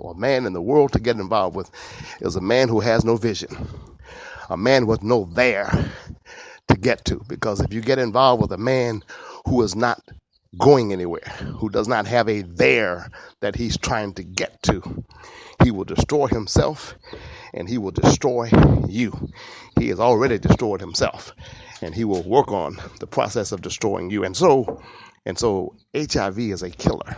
for a man in the world to get involved with is a man who has no vision, a man with no there to get to. Because if you get involved with a man who is not going anywhere, who does not have a there that he's trying to get to, he will destroy himself and he will destroy you. He has already destroyed himself and he will work on the process of destroying you. And so HIV is a killer,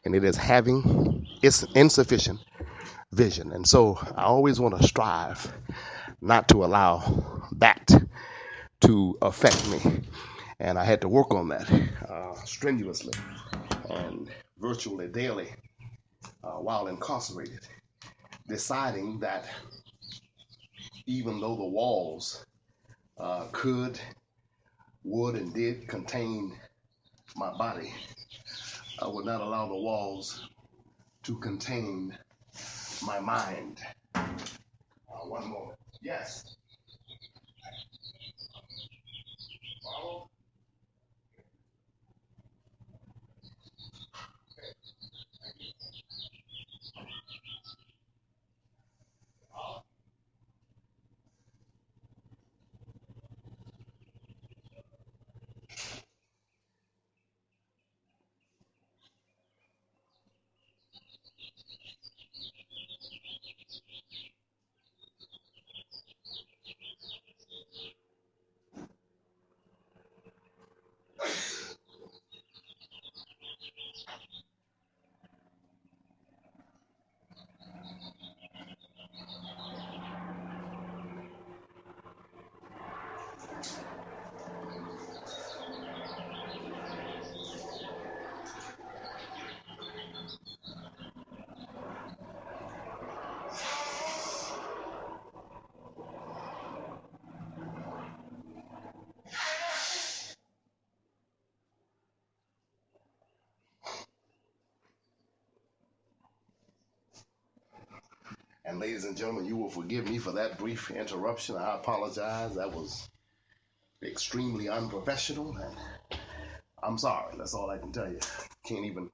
and it is having it's insufficient vision. And so I always want to strive not to allow that to affect me. And I had to work on that strenuously and virtually daily while incarcerated, deciding that even though the walls could, would, and did contain my body, I would not allow the walls to contain my mind. One moment. Yes. Follow. And ladies and gentlemen, you will forgive me for that brief interruption. I apologize. That was extremely unprofessional, and I'm sorry. That's all I can tell you. Can't even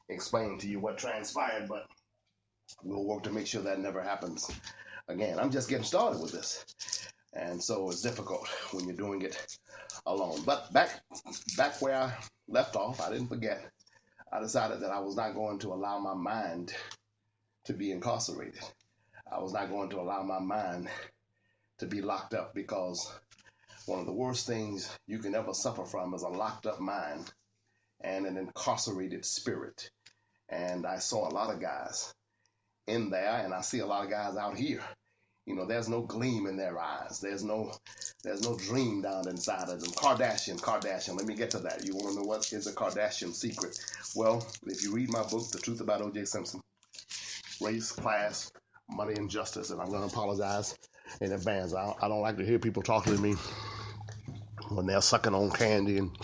explain to you what transpired, but we'll work to make sure that never happens again. I'm just getting started with this, and so it's difficult when you're doing it alone. But back where I left off, I didn't forget. I decided that I was not going to allow my mind to be incarcerated. I was not going to allow my mind to be locked up, because one of the worst things you can ever suffer from is a locked up mind and an incarcerated spirit. And I saw a lot of guys in there, and I see a lot of guys out here. You know, there's no gleam in their eyes. There's no dream down inside of them. Kardashian. Let me get to that. You want to know what is a Kardashian secret? Well, if you read my book, The Truth About O.J. Simpson, Race, Class, Money, and Justice, and I'm going to apologize in advance. I don't like to hear people talking to me when they're sucking on candy and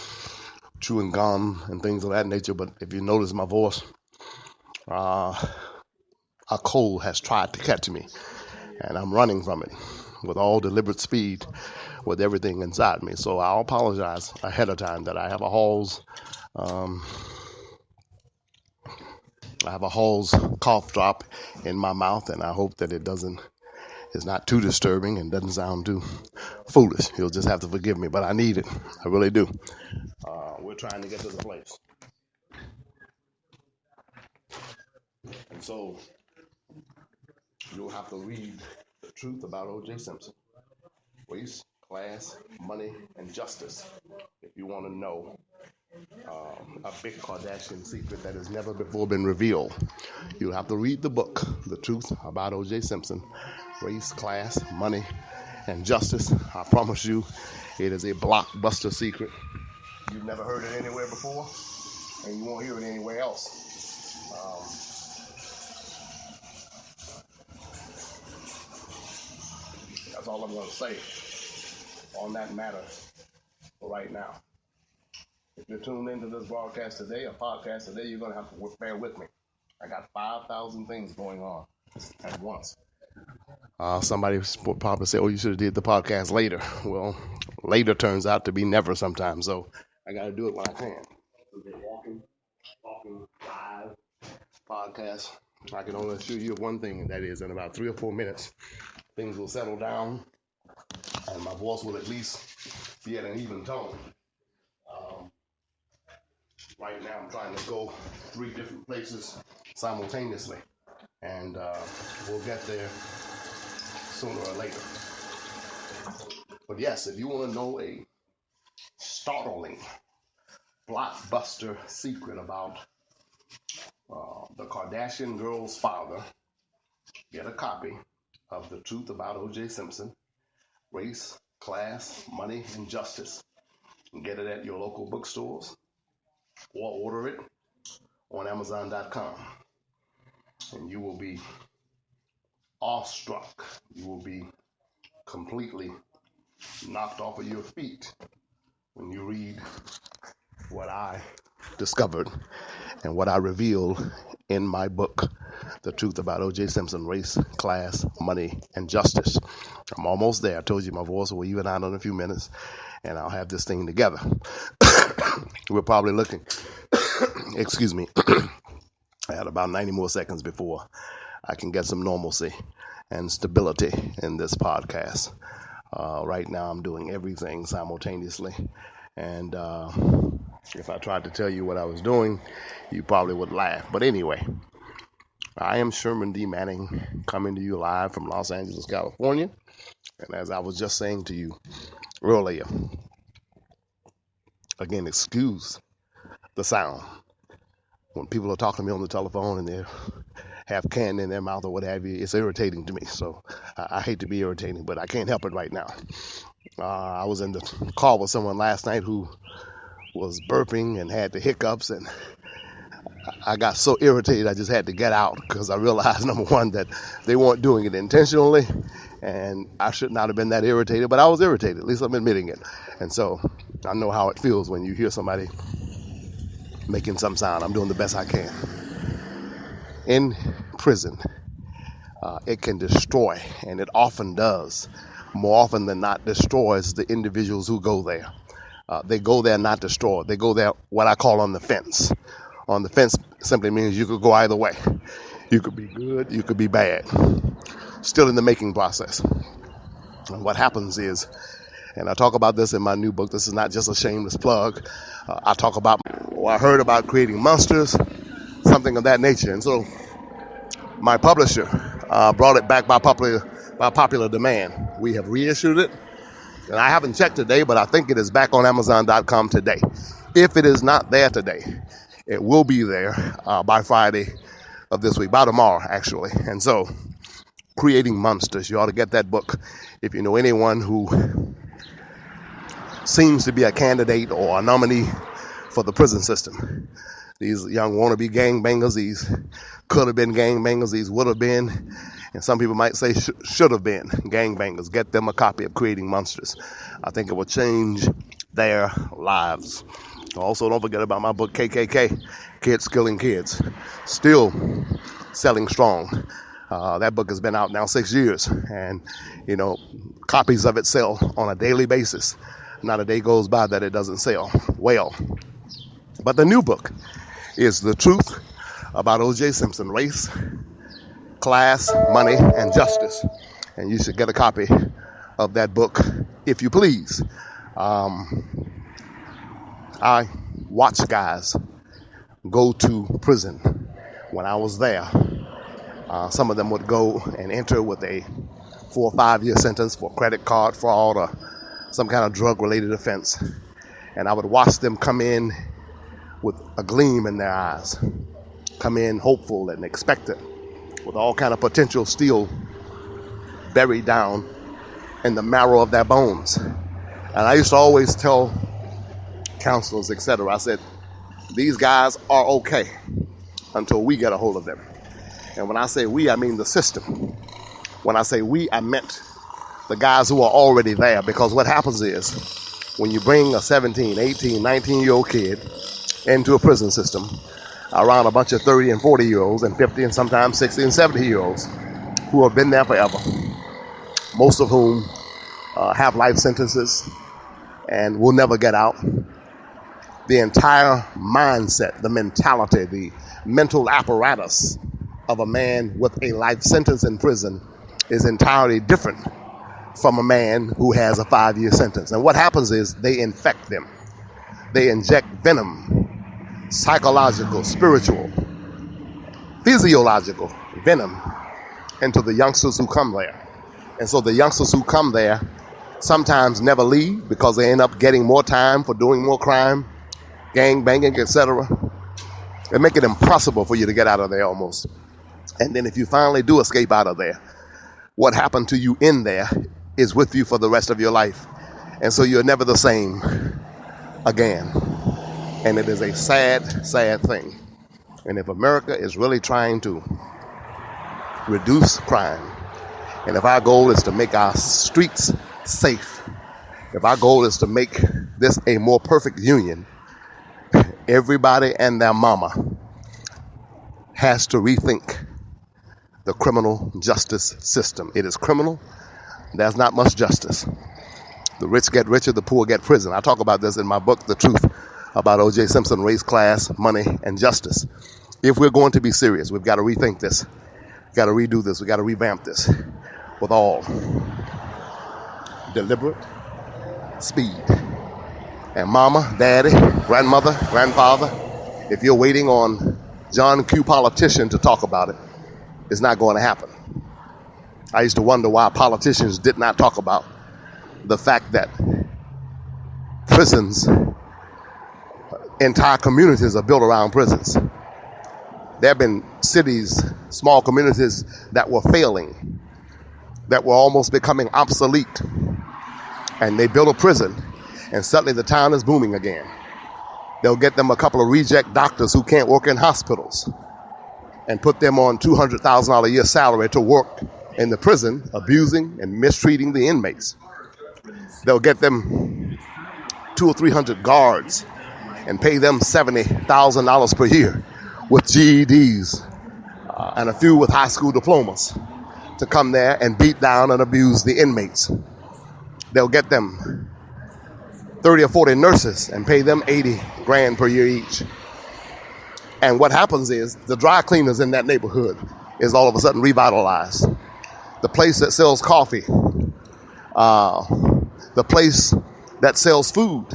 chewing gum and things of that nature. But if you notice my voice, a cold has tried to catch me, and I'm running from it with all deliberate speed with everything inside me. So I'll apologize ahead of time that I have a Hall's cough drop in my mouth, and I hope that it's not too disturbing and doesn't sound too foolish. You'll just have to forgive me, but I need it. I really do. We're trying to get to the place. And so you'll have to read The Truth About O.J. Simpson, Race, Class, Money, and Justice, if you want to know a big Kardashian secret that has never before been revealed. You'll have to read the book, The Truth About O.J. Simpson, Race, Class, Money, and Justice. I promise you, it is a blockbuster secret. You've never heard it anywhere before, and you won't hear it anywhere else. That's all I'm going to say on that matter for right now. If you're tuned into this broadcast today, a podcast today, you're going to have to bear with me. I got 5,000 things going on at once. Somebody would probably say, oh, you should have did the podcast later. Well, later turns out to be never sometimes, so I got to do it when I can. Walking, talking, live, podcast, I can only assure you of one thing, and that is in about 3 or 4 minutes, things will settle down and my voice will at least be at an even tone. Um, right now, I'm trying to go 3 different places simultaneously, and we'll get there sooner or later. But yes, if you want to know a startling blockbuster secret about the Kardashian girl's father, get a copy of The Truth About O.J. Simpson, Race, Class, Money, and Justice. And get it at your local bookstores or order it on Amazon.com. And you will be awestruck. You will be completely knocked off of your feet when you read what I discovered and what I revealed in my book, The Truth About O.J. Simpson, Race, Class, Money, and Justice. I'm almost there. I told you my voice will even out in a few minutes, and I'll have this thing together. We're probably looking, excuse me, I had about 90 more seconds before I can get some normalcy and stability in this podcast. Right now, I'm doing everything simultaneously, and if I tried to tell you what I was doing, you probably would laugh. But anyway, I am Sherman D. Manning, coming to you live from Los Angeles, California. And as I was just saying to you earlier, again, excuse the sound. When people are talking to me on the telephone and they have candy in their mouth or what have you, it's irritating to me. So I hate to be irritating, but I can't help it right now. I was in the car with someone last night who was burping and had the hiccups, and I got so irritated I just had to get out because I realized, number one, that they weren't doing it intentionally, and I should not have been that irritated, but I was irritated. At least I'm admitting it. And so I know how it feels when you hear somebody making some sound. I'm doing the best I can. In prison, it can destroy, and it often does, more often than not, destroys the individuals who go there. They go there not destroyed. They go there what I call on the fence. On the fence simply means you could go either way. You could be good, you could be bad. Still in the making process. And what happens is, and I talk about this in my new book, this is not just a shameless plug. I talk about, I heard about creating monsters, something of that nature. And so my publisher brought it back by popular demand. We have reissued it, and I haven't checked today, but I think it is back on Amazon.com today. If it is not there today, it will be there by Friday of this week, by tomorrow, actually. And so, Creating Monsters, you ought to get that book. If you know anyone who seems to be a candidate or a nominee for the prison system, these young wannabe gangbangers, these could have been gangbangers, these would have been, and some people might say should have been gangbangers, get them a copy of Creating Monsters. I think it will change their lives. Also, don't forget about my book, KKK, Kids Killing Kids. Still selling strong. That book has been out now 6 years, and, copies of it sell on a daily basis. Not a day goes by that it doesn't sell well. But the new book is The Truth About O.J. Simpson, Race, Class, Money, and Justice. And you should get a copy of that book, if you please. I watched guys go to prison when I was there. Some of them would go and enter with a 4 or 5 year sentence for credit card fraud or some kind of drug-related offense. And I would watch them come in with a gleam in their eyes, come in hopeful and expectant, with all kind of potential still buried down in the marrow of their bones. And I used to always tell counselors, etc., I said, these guys are okay until we get a hold of them. And when I say we, I mean the system. When I say we, I meant the guys who are already there. Because what happens is, when you bring a 17, 18, 19-year-old kid into a prison system around a bunch of 30 and 40-year-olds and 50 and sometimes 60 and 70-year-olds who have been there forever, most of whom have life sentences and will never get out, the entire mindset, the mentality, the mental apparatus of a man with a life sentence in prison is entirely different from a man who has a 5-year sentence. And what happens is they infect them. They inject venom, psychological, spiritual, physiological venom into the youngsters who come there. And so the youngsters who come there sometimes never leave because they end up getting more time for doing more crime, gang banging, etc. They make it impossible for you to get out of there almost. And then if you finally do escape out of there, what happened to you in there is with you for the rest of your life. And so you're never the same again. And it is a sad, sad thing. And if America is really trying to reduce crime, and if our goal is to make our streets safe, if our goal is to make this a more perfect union, everybody and their mama has to rethink the criminal justice system. It is criminal. There's not much justice. The rich get richer, the poor get prison. I talk about this in my book, The Truth About O.J. Simpson, Race, Class, Money, and Justice. If we're going to be serious, we've got to rethink this. We've got to redo this. We've got to revamp this with all deliberate speed. And mama, daddy, grandmother, grandfather, if you're waiting on John Q. Politician to talk about it, it's not going to happen. I used to wonder why politicians did not talk about the fact that prisons, entire communities are built around prisons. There have been cities, small communities that were failing, that were almost becoming obsolete. And they built a prison, and suddenly the town is booming again. They'll get them a couple of reject doctors who can't work in hospitals and put them on $200,000 a year salary to work in the prison, abusing and mistreating the inmates. They'll get them 200 or 300 guards and pay them $70,000 per year with GEDs and a few with high school diplomas to come there and beat down and abuse the inmates. They'll get them 30 or 40 nurses and pay them 80 grand per year each. And what happens is the dry cleaners in that neighborhood is all of a sudden revitalized. The place that sells coffee, the place that sells food,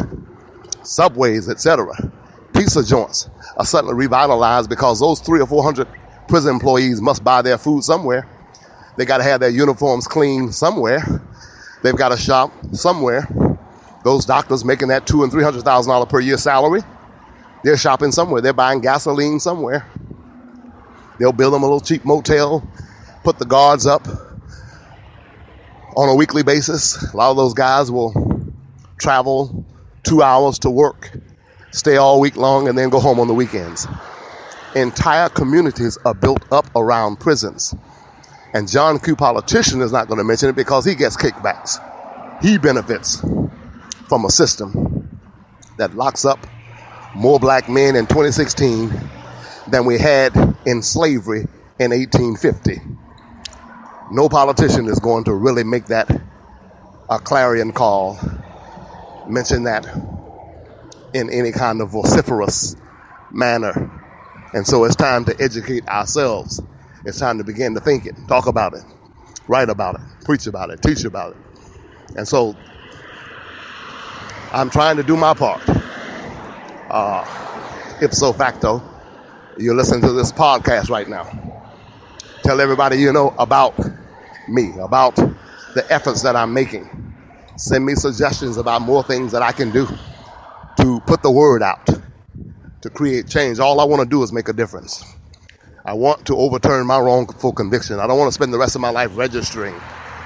Subways, etc., pizza joints are suddenly revitalized because those 300 or 400 prison employees must buy their food somewhere. They got to have their uniforms cleaned somewhere. They've got to shop somewhere. Those doctors making that $200,000 and $300,000 per year salary, they're shopping somewhere. They're buying gasoline somewhere. They'll build them a little cheap motel, put the guards up on a weekly basis. A lot of those guys will travel 2 hours to work, stay all week long, and then go home on the weekends. Entire communities are built up around prisons. And John Q. Politician is not going to mention it because he gets kickbacks. He benefits from a system that locks up more black men in 2016 than we had in slavery in 1850. No politician is going to really make that a clarion call, mention that in any kind of vociferous manner. And so it's time to educate ourselves. It's time to begin to think it, talk about it, write about it, preach about it, teach about it. And so I'm trying to do my part. Ipso facto, you're listening to this podcast right now. Tell everybody you know about me, about the efforts that I'm making. Send me suggestions about more things that I can do to put the word out, to create change. All I want to do is make a difference. I want to overturn my wrongful conviction. I don't want to spend the rest of my life registering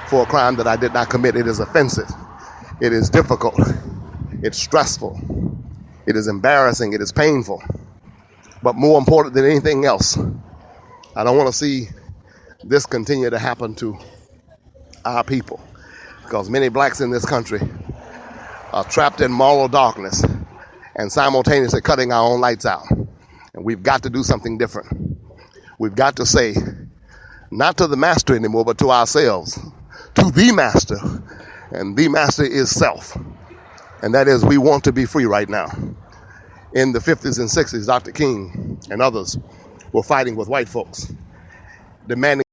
for a crime that I did not commit. It is offensive. It is difficult. It's stressful. It is embarrassing. It is painful. But more important than anything else, I don't want to see this continue to happen to our people, because many blacks in this country are trapped in moral darkness and simultaneously cutting our own lights out. And we've got to do something different. We've got to say, not to the master anymore, but to ourselves, to the master. And the master is self. And that is, we want to be free right now. In the 50s and 60s, Dr. King and others were fighting with white folks. demanding